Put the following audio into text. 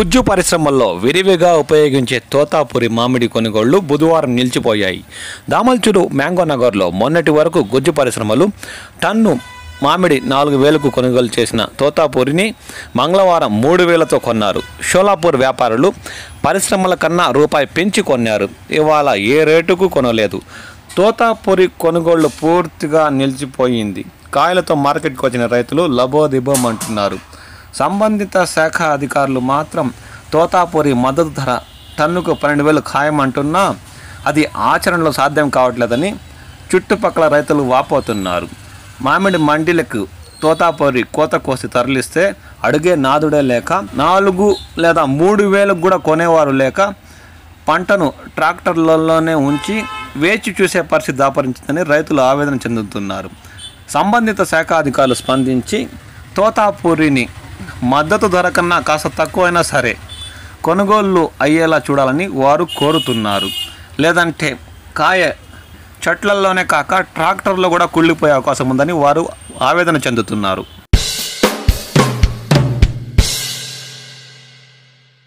గుజ్జు పరిశ్రమల్లో విరివిగా ఉపయోగించే తోతాపురి మామిడి కొనుగోళ్లు బుధవారం నిలిచిపోయాయి. దామల్చూరు మ్యాంగో నగర్లో మొన్నటి వరకు గుజ్జు పరిశ్రమలు టన్ను మామిడి 4,000కు కొనుగోలు చేసిన తోతాపురిని మంగళవారం 3,000తో కొన్నారు. షోలాపూర్ వ్యాపారులు పరిశ్రమల కన్నా రూపాయి పెంచి కొన్నారు. ఇవాళ ఏ రేటుకు కొనలేదు. తోతాపురి కొనుగోళ్లు పూర్తిగా నిలిచిపోయింది. కాయలతో మార్కెట్కి వచ్చిన రైతులు లబోదిబోమంటున్నారు. సంబంధిత శాఖ అధికారులు మాత్రం తోతాపురి మద్దతు ధర టన్నుకు 12,000 ఖాయమంటున్నా అది ఆచరణలో సాధ్యం కావట్లేదని చుట్టుపక్కల రైతులు వాపోతున్నారు. మామిడి మండీలకు తోతాపురి కోత కోసి తరలిస్తే అడిగే నాదుడే లేక 4 లేదా 3,000 కూడా కొనేవారు లేక పంటను ట్రాక్టర్లలోనే ఉంచి వేచి చూసే పరిస్థితి దాపరించిందని రైతులు ఆవేదన చెందుతున్నారు. సంబంధిత శాఖ అధికారులు స్పందించి తోతాపురిని మద్దతు ధర కన్నా కాస్త తక్కువైనా సరే కొనుగోళ్లు అయ్యేలా చూడాలని వారు కోరుతున్నారు. లేదంటే కాయ చెట్లల్లోనే కాక ట్రాక్టర్లో కూడా కుళ్ళిపోయే అవకాశం ఉందని వారు ఆవేదన చెందుతున్నారు.